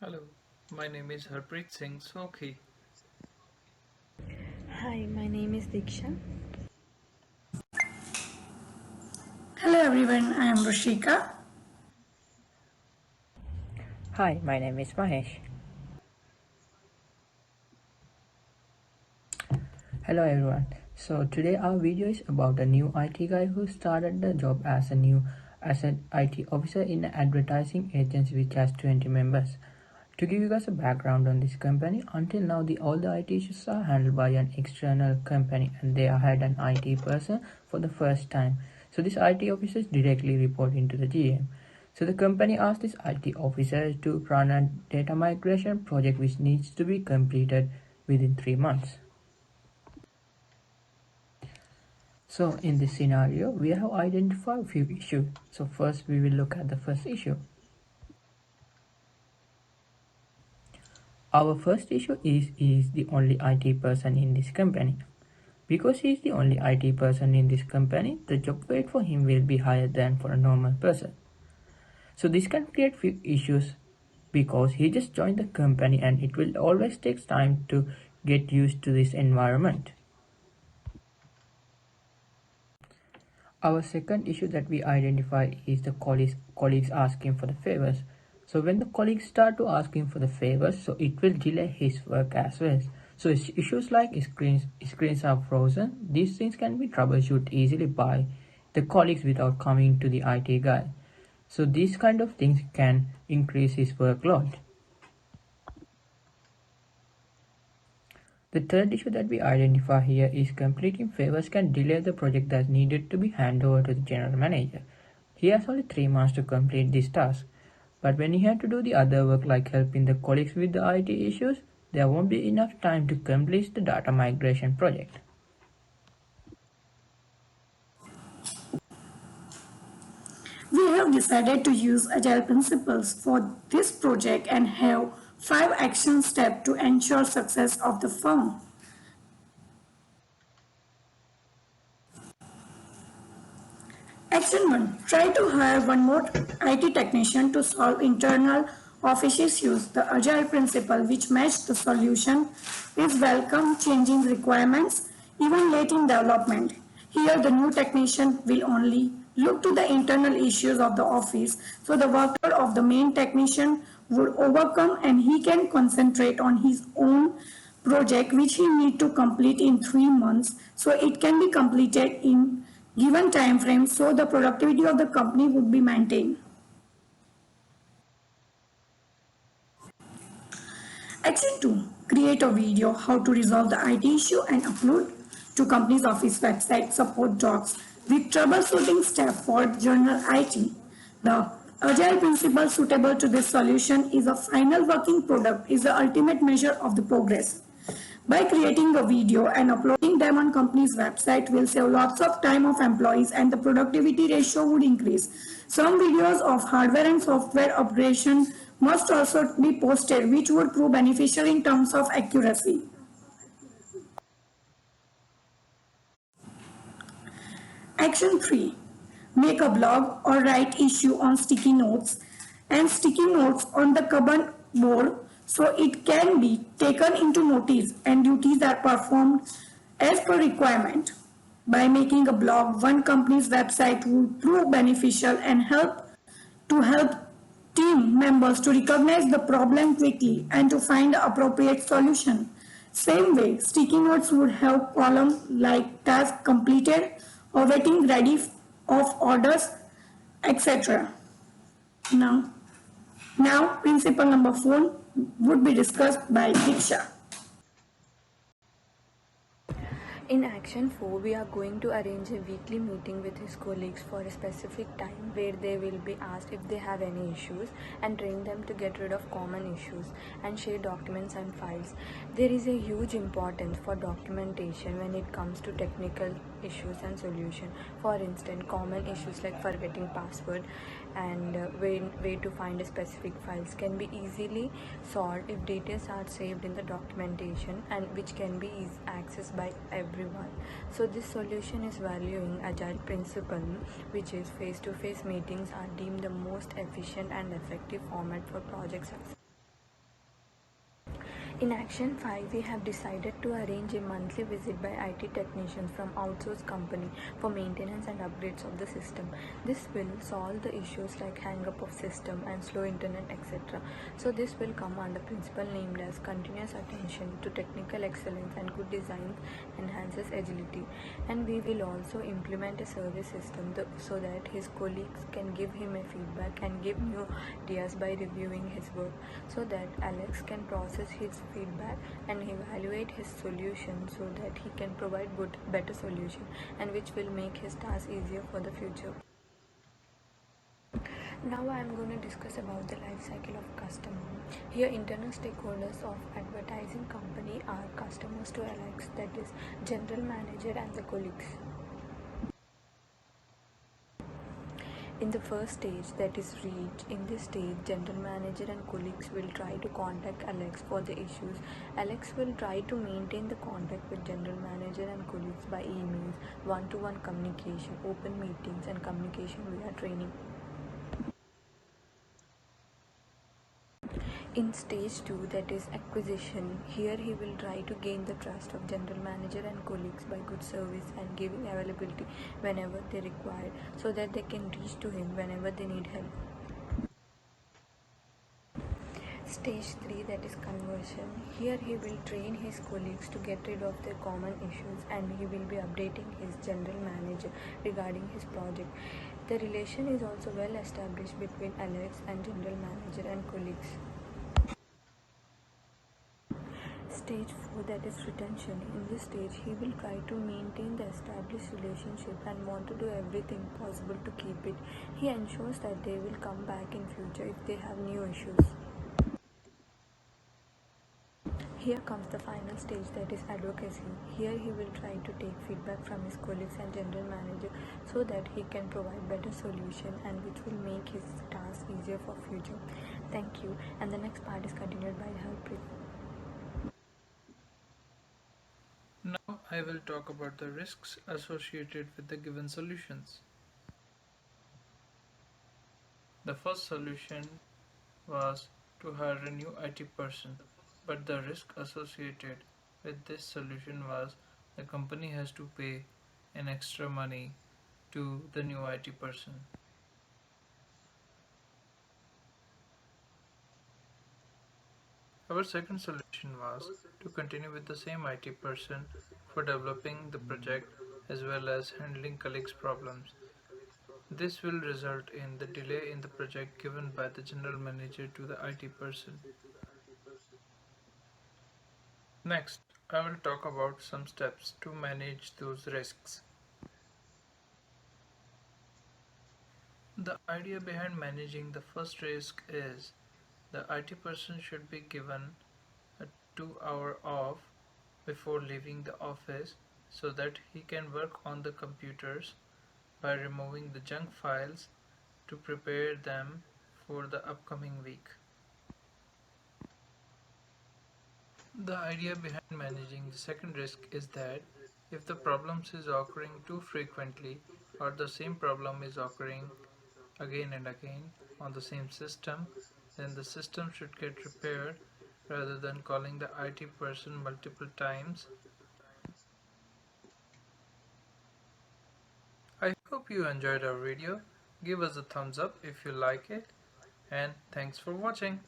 Hello, my name is Harpreet Singh Sokhi. Hi, my name is Diksha. Hello everyone, I am Rushika. Hi, my name is Mahesh. Hello everyone. So today our video is about a new IT guy who started the job as an IT officer in an advertising agency which has 20 members. To give you guys a background on this company, until now all the IT issues are handled by an external company and they had an IT person for the first time. So this IT officer is directly reporting to the GM. So the company asked this IT officer to run a data migration project which needs to be completed within 3 months. So in this scenario, we have identified a few issues. So first we will look at the first issue. Our first issue is the only IT person in this company. Because he is the only IT person in this company, the job weight for him will be higher than for a normal person. So this can create few issues because he just joined the company and it will always take time to get used to this environment. Our second issue that we identify is the colleagues asking for the favors. So when the colleagues start to asking for the favors, so it will delay his work as well. So issues like screens are frozen. These things can be troubleshooted easily by the colleagues without coming to the IT guy. So these kind of things can increase his workload. The third issue that we identify here is completing favors can delay the project that's needed to be handed over to the general manager. He has only 3 months to complete this task, but when he had to do the other work like helping the colleagues with the IT issues, there won't be enough time to complete the data migration project. We have decided to use agile principles for this project and have 5 action steps to ensure success of the firm. Action 1. Try to hire one more IT technician to solve internal office issues. The agile principle which match the solution is welcome changing requirements even late in development. Here the new technician will only look to the internal issues of the office, so the workload of the main technician would overcome and he can concentrate on his own project which he need to complete in 3 months, so it can be completed in given time frame, so the productivity of the company would be maintained. Action 2. Create a video how to resolve the IT issue and upload to company's office website support docs with troubleshooting step for general IT. The agile principle suitable to this solution is a final working product is the ultimate measure of the progress. By creating a video and uploading them on company's website will save lots of time of employees and the productivity ratio would increase. Some videos of hardware and software operation must also be posted which would prove beneficial in terms of accuracy. Action 3. Make a blog or write issue on sticky notes and sticky notes on the cupboard board so it can be taken into notice and duties are performed as per requirement. By making a blog, one company's website would prove beneficial and help team members to recognize the problem quickly and to find the appropriate solution. Same way, sticky notes would have columns like task completed or waiting ready of orders, etc. Now, now principle number 4 would be discussed by Diksha. In Action 4, we are going to arrange a weekly meeting with his colleagues for a specific time where they will be asked if they have any issues and train them to get rid of common issues and share documents and files. There is a huge importance for documentation when it comes to technical issues and solution. For instance, common issues like forgetting password and way to find a specific files can be easily solved if details are saved in the documentation and which can be accessed by everyone. So this solution is valuing agile principle, which is face-to-face meetings are deemed the most efficient and effective format for project success. In Action 5, we have decided to arrange a monthly visit by IT technicians from outsourced company for maintenance and upgrades of the system. This will solve the issues like hang-up of system and slow internet, etc. So this will come under principle named as continuous attention to technical excellence and good design enhances agility. And we will also implement a service system so that his colleagues can give him a feedback and give new ideas by reviewing his work, so that Alex can process his feedback and evaluate his solution so that he can provide better solution, and which will make his task easier for the future. Now I am going to discuss about the life cycle of customer. Here internal stakeholders of advertising company are customers to Alex, that is general manager and the colleagues. In the first stage, that is reach, in this stage general manager and colleagues will try to contact Alex for the issues. Alex will try to maintain the contact with general manager and colleagues by emails, one-to-one communication, open meetings and communication via training. In stage 2, that is acquisition, here he will try to gain the trust of general manager and colleagues by good service and giving availability whenever they require, so that they can reach to him whenever they need help. Stage 3, that is conversion, here he will train his colleagues to get rid of their common issues and he will be updating his general manager regarding his project. The relation is also well established between Alex and general manager and colleagues. Stage 4, that is retention. In this stage, he will try to maintain the established relationship and want to do everything possible to keep it. He ensures that they will come back in future if they have new issues. Here comes the final stage, that is advocacy. Here he will try to take feedback from his colleagues and general manager so that he can provide better solution and which will make his task easier for future. Thank you, and the next part is continued by Harpreet. Now I will talk about the risks associated with the given solutions. The first solution was to hire a new IT person, but the risk associated with this solution was the company has to pay an extra money to the new IT person. Our second solution was to continue with the same IT person for developing the project as well as handling colleagues' problems. This will result in the delay in the project given by the general manager to the IT person. Next, I will talk about some steps to manage those risks. The idea behind managing the first risk is the IT person should be given a 2 hour off before leaving the office so that he can work on the computers by removing the junk files to prepare them for the upcoming week. The idea behind managing the second risk is that if the problems is occurring too frequently or the same problem is occurring again and again on the same system, then the system should get repaired rather than calling the IT person multiple times. I hope you enjoyed our video. Give us a thumbs up if you like it, and thanks for watching.